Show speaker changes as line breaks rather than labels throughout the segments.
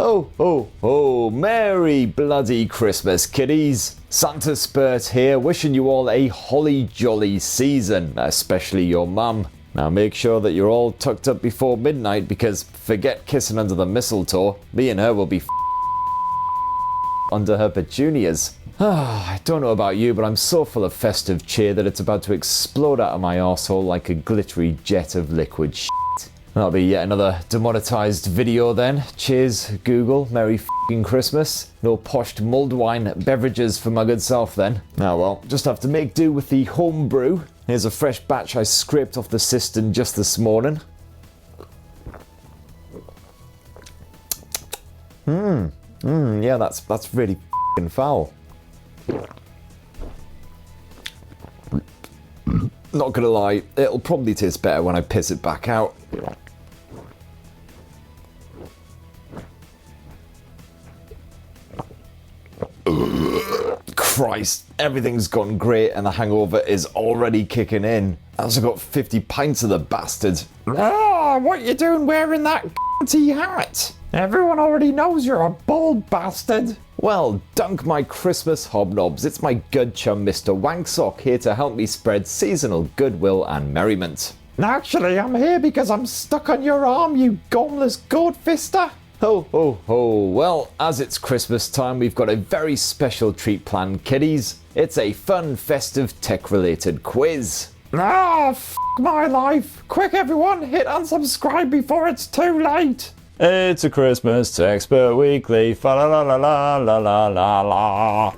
Ho, ho, ho, Merry bloody Christmas, kiddies. Santa Spurt here, wishing you all a holly jolly season, especially your mum. Now make sure that you're all tucked up before midnight, because forget kissing under the mistletoe, me and her will be under her petunias. I don't know about you, but I'm so full of festive cheer that it's about to explode out of my arsehole like a glittery jet of liquid shit. That'll be yet another demonetized video then. Cheers, Google. Merry f***ing Christmas. No poshed mulled wine beverages for my good self then. Oh well, just have to make do with the home brew. Here's a fresh batch I scraped off the cistern just this morning. Yeah, that's really f***ing foul. Not gonna lie, it'll probably taste better when I piss it back out. Christ, everything's gone great and the hangover is already kicking in. I also got 50 pints of the bastard.
Ah, what you doing wearing that hat? Everyone already knows you're a bald bastard.
Well, dunk my Christmas hobnobs. It's my good chum Mr. Wanksock here to help me spread seasonal goodwill and merriment.
Actually, I'm here because I'm stuck on your arm, you gormless goat-fister.
Ho, ho, ho. Well, as it's Christmas time, we've got a very special treat planned, kiddies. It's a fun, festive, tech-related quiz.
Ah, f*** my life. Quick, everyone, hit unsubscribe before it's too late.
It's a Christmas tech Spurt Weekly. Fa la la la la la la la la.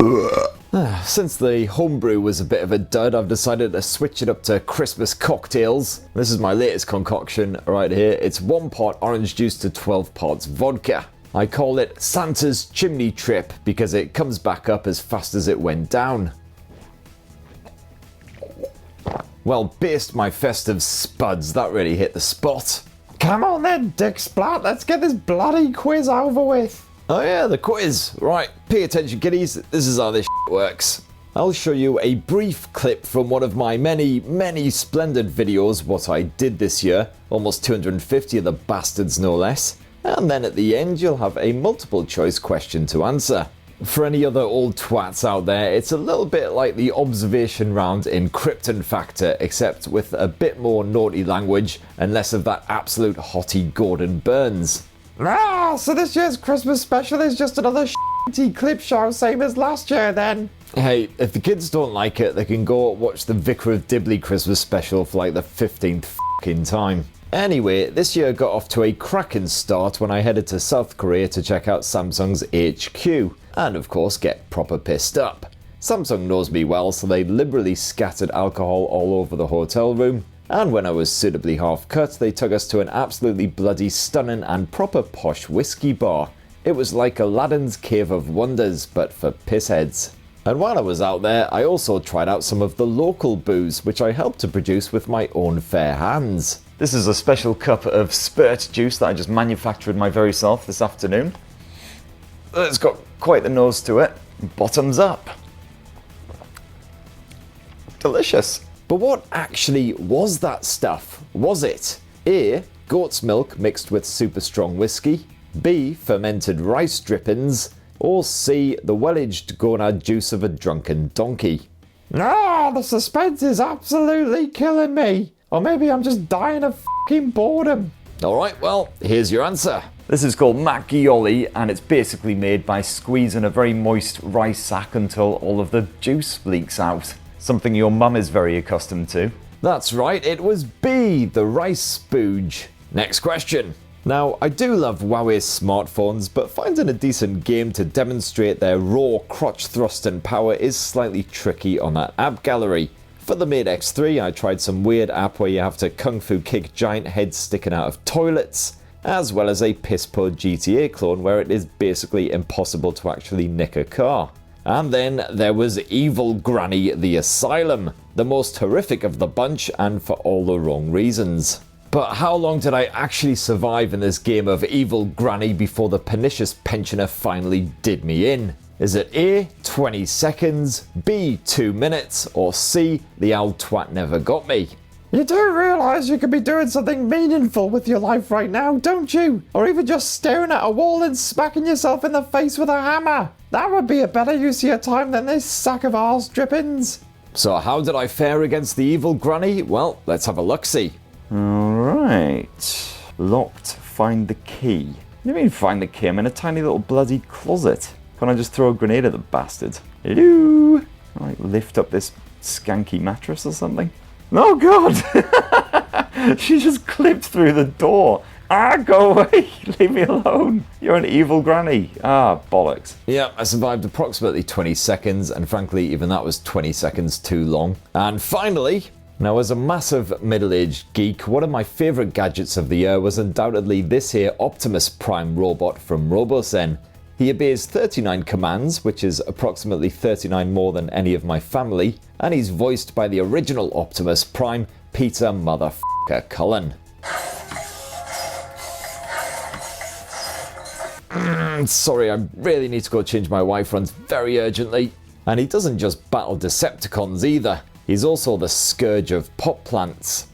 Since the homebrew was a bit of a dud, I've decided to switch it up to Christmas cocktails. This is my latest concoction right here. It's 1 pot orange juice to 12 parts vodka. I call it Santa's Chimney Trip because it comes back up as fast as it went down. Well, based my festive spuds, that really hit the spot.
Come on then, Dick Splat, let's get this bloody quiz over with.
Oh yeah, the quiz. Right, pay attention kiddies, this is how this works. I'll show you a brief clip from one of my many splendid videos, what I did this year, almost 250 of the bastards no less, and then at the end you'll have a multiple choice question to answer. For any other old twats out there, it's a little bit like the observation round in Krypton Factor, except with a bit more naughty language and less of that absolute hottie Gordon Burns.
Ah, so this year's Christmas special is just another shitty clip show, same as last year then.
Hey, if the kids don't like it, they can go watch the Vicar of Dibley Christmas special for like the 15th f***ing time. Anyway, this year got off to a cracking start when I headed to South Korea to check out Samsung's HQ, and of course get proper pissed up. Samsung knows me well, so they liberally scattered alcohol all over the hotel room, and when I was suitably half cut, they took us to an absolutely bloody stunning and proper posh whiskey bar. It was like Aladdin's Cave of Wonders, but for pissheads. And while I was out there, I also tried out some of the local booze, which I helped to produce with my own fair hands. This is a special cup of Spurt juice that I just manufactured my very self this afternoon. It's got quite the nose to it. Bottoms up. Delicious. But what actually was that stuff? Was it A, goat's milk mixed with super strong whiskey, B, fermented rice drippings, or C, the well-aged gonad juice of a drunken donkey?
Ah, the suspense is absolutely killing me. Or maybe I'm just dying of f***ing boredom.
Alright, well, here's your answer. This is called macchioli, and it's basically made by squeezing a very moist rice sack until all of the juice leaks out. Something your mum is very accustomed to. That's right, it was B, the rice spooge. Next question. Now, I do love Huawei's smartphones, but finding a decent game to demonstrate their raw crotch thrust and power is slightly tricky on that app gallery. For the Mate X3, I tried some weird app where you have to kung fu kick giant heads sticking out of toilets, as well as a piss-poor GTA clone where it is basically impossible to actually nick a car. And then there was Evil Granny the Asylum, the most horrific of the bunch and for all the wrong reasons. But how long did I actually survive in this game of Evil Granny before the pernicious pensioner finally did me in? Is it A, 20 seconds, B, 2 minutes, or C, the old twat never got me?
You do realise you could be doing something meaningful with your life right now, don't you? Or even just staring at a wall and smacking yourself in the face with a hammer. That would be a better use of your time than this sack of arse drippings.
So how did I fare against the evil granny? Well, let's have a look-see. Alright. Locked. Find the key. What do you mean find the key? I'm in a tiny little bloody closet. Can't I just throw a grenade at the bastard? Hello? Like lift up this skanky mattress or something? Oh god! She just clipped through the door. Go away! Leave me alone. You're an evil granny. Bollocks. Yeah, I survived approximately 20 seconds, and frankly, even that was 20 seconds too long. And finally, now as a massive middle-aged geek, one of my favourite gadgets of the year was undoubtedly this here Optimus Prime robot from Robosen. He obeys 39 commands, which is approximately 39 more than any of my family, and he's voiced by the original Optimus Prime, Peter Motherfucker Cullen. Sorry, I really need to go change my wife runs very urgently. And he doesn't just battle Decepticons either, he's also the scourge of pot plants.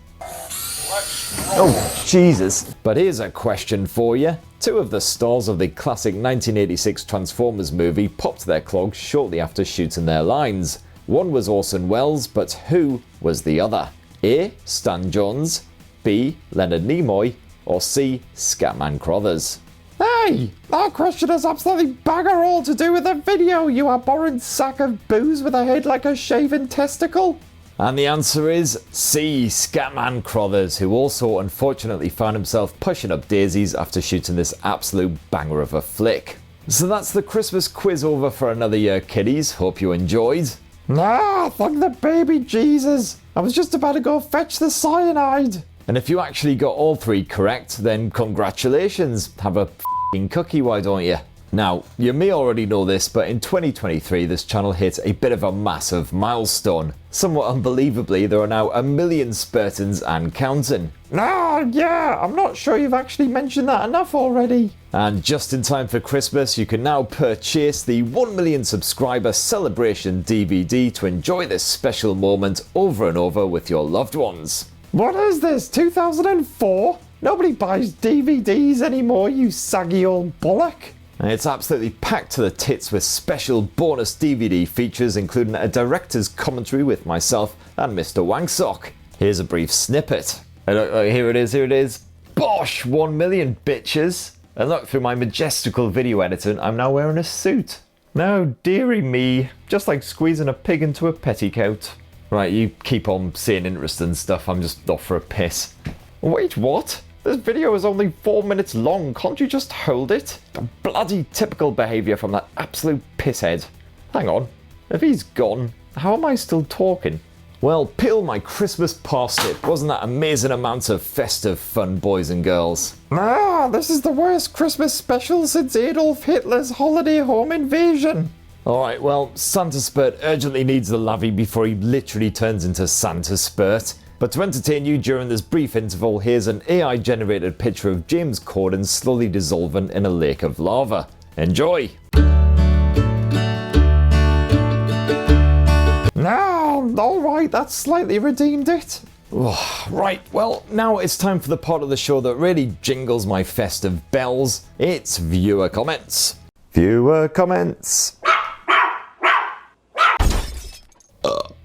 Oh, Jesus. But here's a question for you. Two of the stars of the classic 1986 Transformers movie popped their clogs shortly after shooting their lines. One was Orson Welles, but who was the other? A. Stan Jones, B. Leonard Nimoy, or C. Scatman Crothers?
Hey, that question has absolutely bugger all to do with the video, you abhorrent sack of booze with a head like a shaven testicle.
And the answer is C. Scatman Crothers, who also unfortunately found himself pushing up daisies after shooting this absolute banger of a flick. So that's the Christmas quiz over for another year, kiddies. Hope you enjoyed.
Thank the baby Jesus. I was just about to go fetch the cyanide.
And if you actually got all three correct, then congratulations. Have a f***ing cookie, why don't you? Now, you may already know this, but in 2023 this channel hit a bit of a massive milestone. Somewhat unbelievably, there are now 1 million Spurtans and counting.
Yeah, I'm not sure you've actually mentioned that enough already.
And just in time for Christmas, you can now purchase the 1 million subscriber celebration DVD to enjoy this special moment over and over with your loved ones.
What is this, 2004? Nobody buys DVDs anymore, you saggy old bollock.
And it's absolutely packed to the tits with special bonus DVD features, including a director's commentary with myself and Mr. Wangsock. Here's a brief snippet. Here it is. Bosh! 1 million, bitches! And look, through my majestical video editing, I'm now wearing a suit. No, dearie me, just like squeezing a pig into a petticoat. Right, you keep on saying interesting stuff, I'm just off for a piss. Wait, what? This video is only 4 minutes long, can't you just hold it? Bloody typical behaviour from that absolute pisshead. Hang on, if he's gone, how am I still talking? Well, peel my Christmas parsnip, wasn't that amazing amount of festive fun, boys and girls?
This is the worst Christmas special since Adolf Hitler's holiday home invasion.
Alright, well, Santa Spurt urgently needs the lavvy before he literally turns into Santa Spurt. But to entertain you during this brief interval, here's an AI-generated picture of James Corden slowly dissolving in a lake of lava. Enjoy!
Alright, that slightly redeemed it.
Right, well, now it's time for the part of the show that really jingles my festive bells. It's viewer comments. Viewer comments.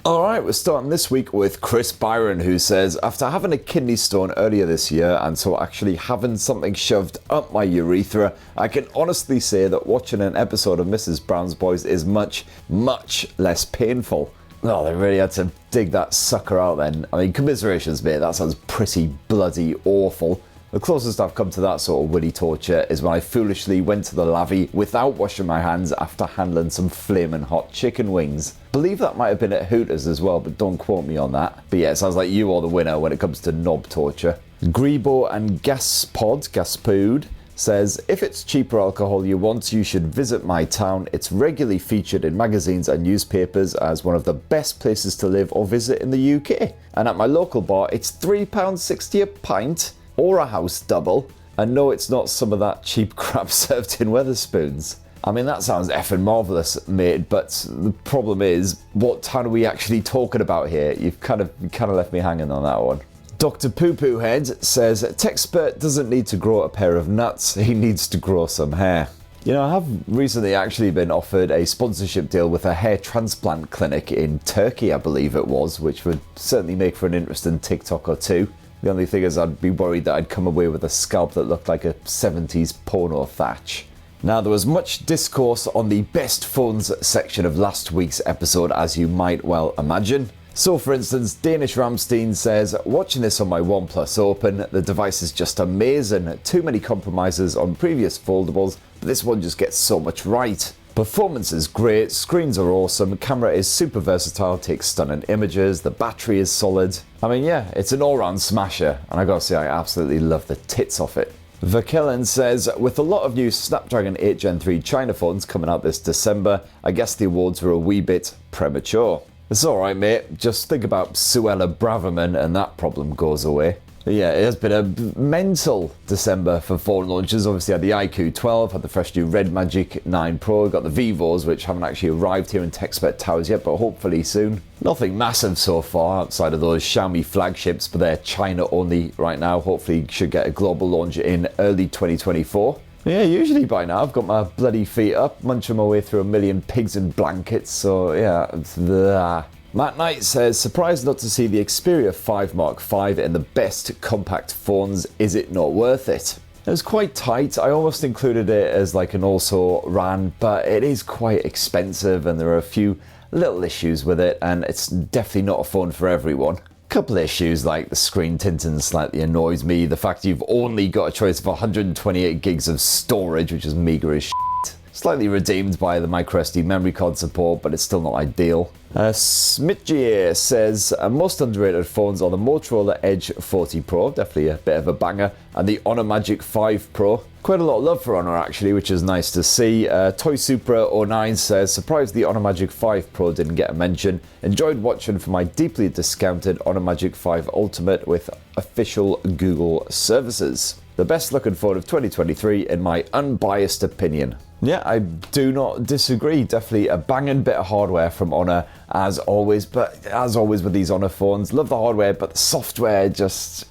Alright, we're starting this week with Chris Byron, who says, after having a kidney stone earlier this year and so actually having something shoved up my urethra, I can honestly say that watching an episode of Mrs. Brown's Boys is much, much less painful. Oh, they really had to dig that sucker out then. I mean, commiserations, mate, that sounds pretty bloody awful. The closest I've come to that sort of willy torture is when I foolishly went to the lavvy without washing my hands after handling some flaming hot chicken wings. Believe that might have been at Hooters as well, but don't quote me on that. But yeah, it sounds like you are the winner when it comes to knob torture. Grebo and Gaspod says, if it's cheaper alcohol you want, you should visit my town. It's regularly featured in magazines and newspapers as one of the best places to live or visit in the UK. And at my local bar, it's £3.60 a pint. Or a house double, and no, it's not some of that cheap crap served in Wetherspoons. I mean, that sounds effing marvellous, mate, but the problem is, what town are we actually talking about here? You've kind of left me hanging on that one. Dr. Poo Poo Head says, Techspert doesn't need to grow a pair of nuts, he needs to grow some hair. You know, I have recently actually been offered a sponsorship deal with a hair transplant clinic in Turkey, I believe it was, which would certainly make for an interesting TikTok or two. The only thing is I'd be worried that I'd come away with a scalp that looked like a 70s porno thatch. Now, there was much discourse on the best phones section of last week's episode, as you might well imagine. So, for instance, Danish Ramstein says, watching this on my OnePlus Open, the device is just amazing. Too many compromises on previous foldables, but this one just gets so much right. Performance is great, screens are awesome, camera is super versatile, takes stunning images, the battery is solid. I mean, yeah, it's an all-round smasher, and I gotta say, I absolutely love the tits off it. Verkellen says, with a lot of new Snapdragon 8 Gen 3 China phones coming out this December, I guess the awards were a wee bit premature. It's alright, mate, just think about Suella Braverman and that problem goes away. But yeah, it has been a mental December for phone launches. Obviously, I had the iQOO 12, had the fresh new Red Magic 9 Pro, got the Vivos, which haven't actually arrived here in Techspert Towers yet, but hopefully soon. Nothing massive so far outside of those Xiaomi flagships, but they're China only right now. Hopefully, should get a global launch in early 2024. Yeah, usually by now I've got my bloody feet up, munching my way through a million pigs in blankets, so yeah, Matt Knight says, surprised not to see the Xperia 5 Mark V in the best compact phones, is it not worth it? It was quite tight, I almost included it as like an also-ran, but it is quite expensive and there are a few little issues with it, and it's definitely not a phone for everyone. Couple issues like the screen tinting slightly annoys me, the fact you've only got a choice of 128 gigs of storage, which is meagre as shit. Slightly redeemed by the microSD memory card support, but it's still not ideal. Smitgier says, most underrated phones are the Motorola Edge 40 Pro, definitely a bit of a banger, and the Honor Magic 5 Pro. Quite a lot of love for Honor actually, which is nice to see. Toy Supra 09 says, surprised the Honor Magic 5 Pro didn't get a mention. Enjoyed watching for my deeply discounted Honor Magic 5 Ultimate with official Google services. The best looking phone of 2023 in my unbiased opinion. Yeah, I do not disagree. Definitely a banging bit of hardware from Honor as always, but as always with these Honor phones, love the hardware, but the software just...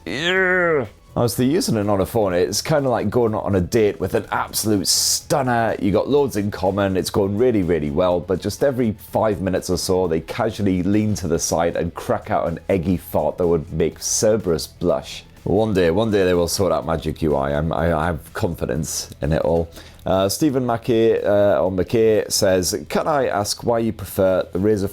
Honestly, using an Honor phone, it's kind of like going on a date with an absolute stunner. You got loads in common, it's going really, really well, but just every 5 minutes or so, they casually lean to the side and crack out an eggy fart that would make Cerberus blush. One day they will sort out Magic UI. I have confidence in it all. Stephen McKay says, can I ask why you prefer the Razer?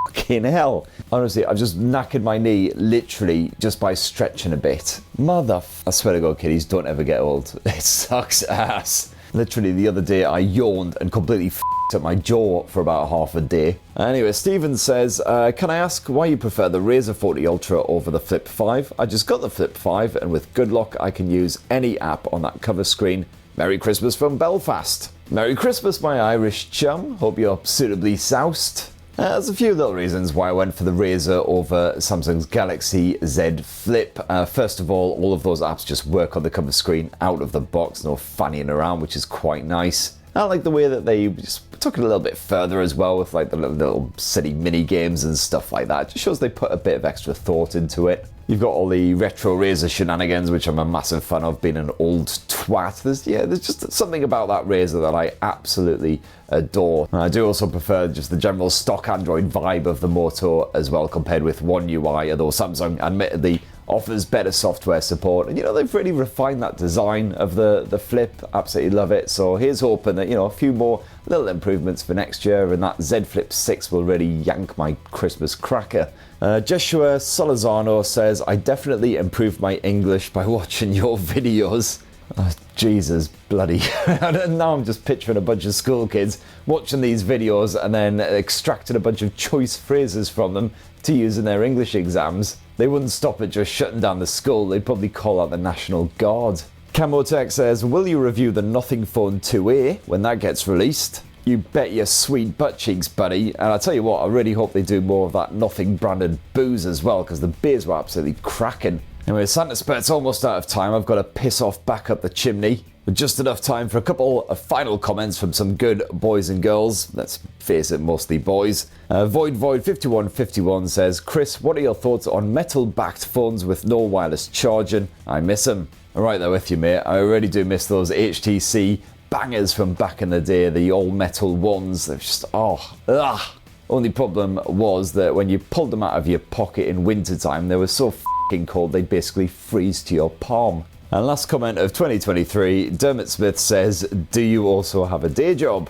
Fucking hell. Honestly, I've just knackered my knee literally just by stretching a bit. I swear to God, kiddies, don't ever get old. It sucks ass. Literally the other day I yawned and completely at my jaw for about half a day. Anyway, Steven says, can I ask why you prefer the Razer 40 Ultra over the Flip 5? I just got the Flip 5 and with good luck I can use any app on that cover screen. Merry Christmas from Belfast. Merry Christmas, my Irish chum. Hope you're suitably soused. There's a few little reasons why I went for the Razer over Samsung's Galaxy Z Flip. First of all of those apps just work on the cover screen out of the box, no fannying around, which is quite nice. I like the way that they just took it a little bit further as well with like the little silly mini games and stuff like that. It just shows they put a bit of extra thought into it. You've got all the retro Razer shenanigans, which I'm a massive fan of, being an old twat. There's just something about that Razer that I absolutely adore. And I do also prefer just the general stock Android vibe of the Moto as well, compared with One UI, although Samsung admittedly offers better software support. And they've really refined that design of the Flip. Absolutely love it. So here's hoping that, a few more little improvements for next year and that Z Flip 6 will really yank my Christmas cracker. Joshua Solazano says, I definitely improved my English by watching your videos. Oh, Jesus bloody. Now I'm just picturing a bunch of school kids watching these videos and then extracting a bunch of choice phrases from them to use in their English exams. They wouldn't stop at just shutting down the school, they'd probably call out the National Guard. Camotech says, will you review the Nothing Phone 2A when that gets released? You bet your sweet butt cheeks, buddy. And I'll tell you what, I really hope they do more of that Nothing branded booze as well, because the beers were absolutely cracking. Anyway, Santa Spurt's almost out of time. I've got to piss off back up the chimney. With just enough time for a couple of final comments from some good boys and girls. Let's face it, mostly boys. Void5151 says, Chris, what are your thoughts on metal-backed phones with no wireless charging? I miss them. I'm right there with you, mate. I really do miss those HTC bangers from back in the day, the all-metal ones. They're just, Only problem was that when you pulled them out of your pocket in wintertime, they were so f***ing cold they'd basically freeze to your palm. And last comment of 2023, Dermot Smith says, do you also have a day job?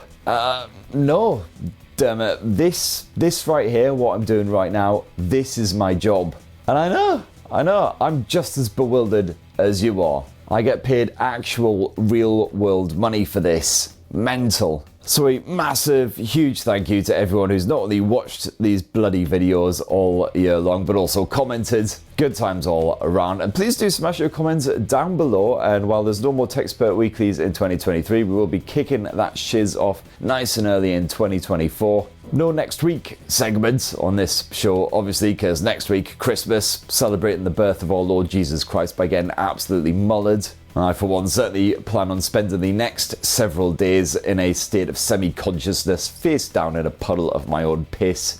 No, Dermot. This right here, what I'm doing right now, this is my job. And I know, I'm just as bewildered as you are. I get paid actual real world money for this. Mental. So a massive, huge thank you to everyone who's not only watched these bloody videos all year long, but also commented. Good times all around. And please do smash your comments down below. And while there's no more Spurt Weeklies in 2023, we will be kicking that shiz off nice and early in 2024. No next week segments on this show, obviously, because next week, Christmas, celebrating the birth of our Lord Jesus Christ by getting absolutely mullered. I, for one, certainly plan on spending the next several days in a state of semi-consciousness, face down in a puddle of my own piss,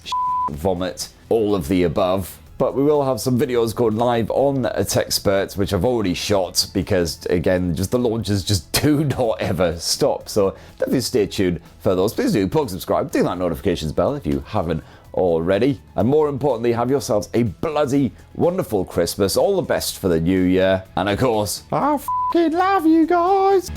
vomit, all of the above. But we will have some videos going live on Spurt, which I've already shot, because, again, just the launches just do not ever stop. So definitely stay tuned for those. Please do plug, subscribe, ding that notifications bell if you haven't already. And more importantly, have yourselves a bloody wonderful Christmas. All the best for the new year. And of course,
I f***ing love you guys.